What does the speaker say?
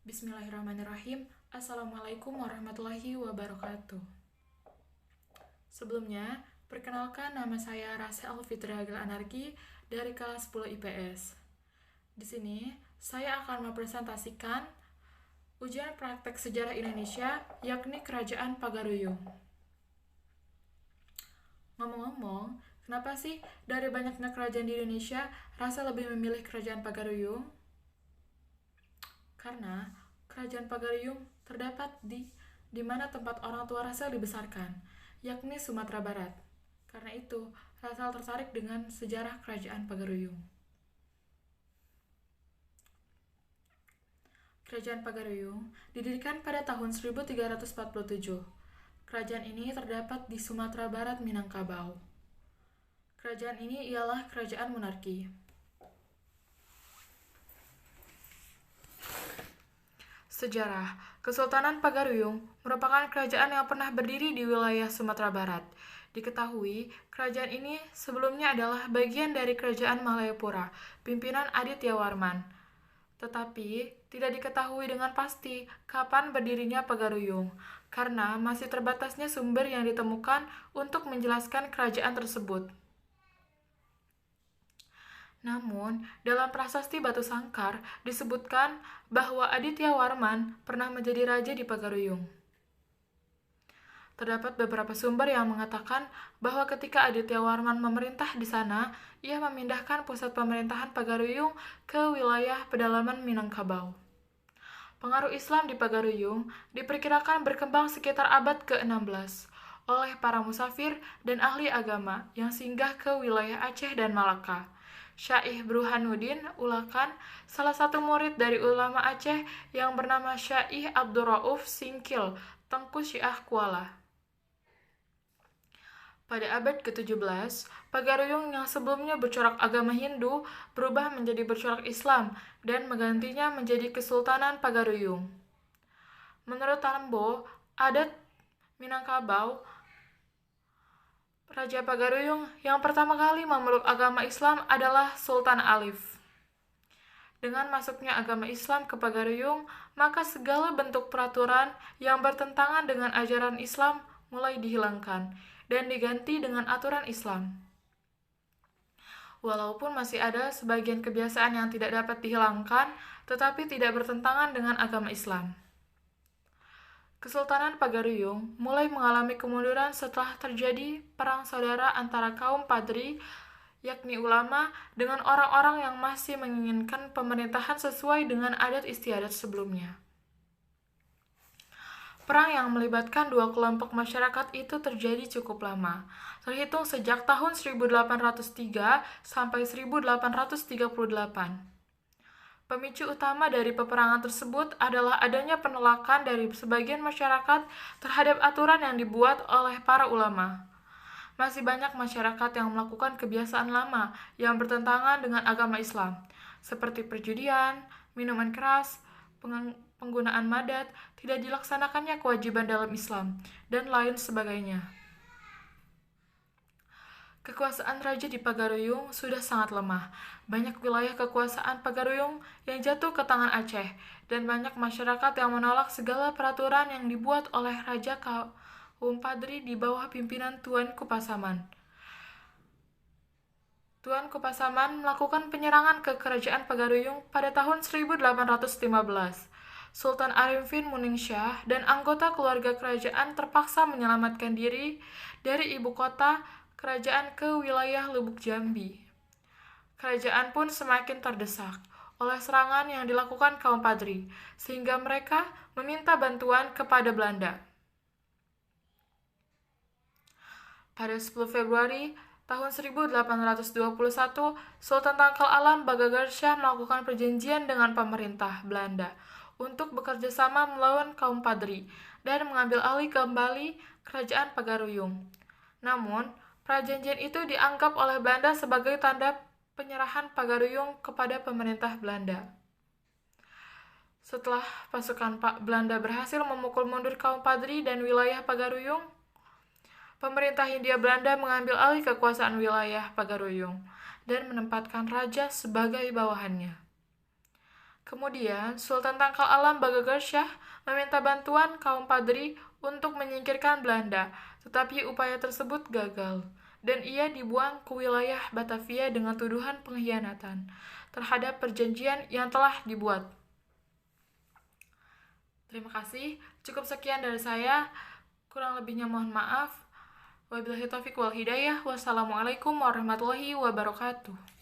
Bismillahirrahmanirrahim. Assalamualaikum warahmatullahi wabarakatuh. Sebelumnya, perkenalkan nama saya Rasa Alfitra Agil Anarki dari kelas 10 IPS. Di sini, saya akan mempresentasikan ujian praktek sejarah Indonesia, yakni Kerajaan Pagaruyung. Ngomong-ngomong, kenapa sih dari banyaknya kerajaan di Indonesia, Rasa lebih memilih Kerajaan Pagaruyung? Karena Kerajaan Pagaruyung terdapat di mana tempat orang tua Rasa dibesarkan, yakni Sumatera Barat. Karena itu, Rasa tertarik dengan sejarah Kerajaan Pagaruyung. Kerajaan Pagaruyung didirikan pada tahun 1347. Kerajaan ini terdapat di Sumatera Barat, Minangkabau. Kerajaan ini ialah kerajaan monarki. Sejarah Kesultanan Pagaruyung merupakan kerajaan yang pernah berdiri di wilayah Sumatera Barat. Diketahui, kerajaan ini sebelumnya adalah bagian dari Kerajaan Malayapura, pimpinan Aditya Warman. Tetapi, tidak diketahui dengan pasti kapan berdirinya Pagaruyung, karena masih terbatasnya sumber yang ditemukan untuk menjelaskan kerajaan tersebut. Namun, dalam prasasti Batu Sangkar disebutkan bahwa Aditya Warman pernah menjadi raja di Pagaruyung. Terdapat beberapa sumber yang mengatakan bahwa ketika Aditya Warman memerintah di sana, ia memindahkan pusat pemerintahan Pagaruyung ke wilayah pedalaman Minangkabau. Pengaruh Islam di Pagaruyung diperkirakan berkembang sekitar abad ke-16 oleh para musafir dan ahli agama yang singgah ke wilayah Aceh dan Malaka. Syaikh Burhanuddin Ulakan, salah satu murid dari ulama Aceh yang bernama Syaikh Abdurrauf Singkil, Tengku Syiah Kuala. Pada abad ke-17, Pagaruyung yang sebelumnya bercorak agama Hindu berubah menjadi bercorak Islam dan menggantinya menjadi Kesultanan Pagaruyung. Menurut Tambo, adat Minangkabau, Raja Pagaruyung yang pertama kali memeluk agama Islam adalah Sultan Alif. Dengan masuknya agama Islam ke Pagaruyung, maka segala bentuk peraturan yang bertentangan dengan ajaran Islam mulai dihilangkan dan diganti dengan aturan Islam. Walaupun masih ada sebagian kebiasaan yang tidak dapat dihilangkan, tetapi tidak bertentangan dengan agama Islam. Kesultanan Pagaruyung mulai mengalami kemunduran setelah terjadi perang saudara antara kaum Padri, yakni ulama, dengan orang-orang yang masih menginginkan pemerintahan sesuai dengan adat istiadat sebelumnya. Perang yang melibatkan dua kelompok masyarakat itu terjadi cukup lama, terhitung sejak tahun 1803 sampai 1838. Pemicu utama dari peperangan tersebut adalah adanya penolakan dari sebagian masyarakat terhadap aturan yang dibuat oleh para ulama. Masih banyak masyarakat yang melakukan kebiasaan lama yang bertentangan dengan agama Islam, seperti perjudian, minuman keras, penggunaan madat, tidak dilaksanakannya kewajiban dalam Islam, dan lain sebagainya. Kekuasaan raja di Pagaruyung sudah sangat lemah. Banyak wilayah kekuasaan Pagaruyung yang jatuh ke tangan Aceh, dan banyak masyarakat yang menolak segala peraturan yang dibuat oleh Raja kaum Padri di bawah pimpinan Tuanku Pasaman. Tuanku Pasaman melakukan penyerangan ke kerajaan Pagaruyung pada tahun 1815. Sultan Arifin Muningsyah dan anggota keluarga kerajaan terpaksa menyelamatkan diri dari ibu kota kerajaan ke wilayah Lubuk Jambi. Kerajaan pun semakin terdesak oleh serangan yang dilakukan kaum Padri, sehingga mereka meminta bantuan kepada Belanda. Pada 10 Februari tahun 1821, Sultan Tangkal Alam Bagagarsya melakukan perjanjian dengan pemerintah Belanda untuk bekerja sama melawan kaum Padri dan mengambil alih kembali kerajaan Pagaruyung. Namun, perjanjian itu dianggap oleh Belanda sebagai tanda penyerahan Pagaruyung kepada pemerintah Belanda. Setelah pasukan Belanda berhasil memukul mundur kaum Padri dan wilayah Pagaruyung, pemerintah Hindia Belanda mengambil alih kekuasaan wilayah Pagaruyung dan menempatkan raja sebagai bawahannya. Kemudian, Sultan Tangkal Alam Bagagar Shah meminta bantuan kaum Padri untuk menyingkirkan Belanda, tetapi upaya tersebut gagal, dan ia dibuang ke wilayah Batavia dengan tuduhan pengkhianatan terhadap perjanjian yang telah dibuat. Terima kasih, cukup sekian dari saya, kurang lebihnya mohon maaf. Wabillahi taufiq wal hidayah. Wassalamualaikum warahmatullahi wabarakatuh.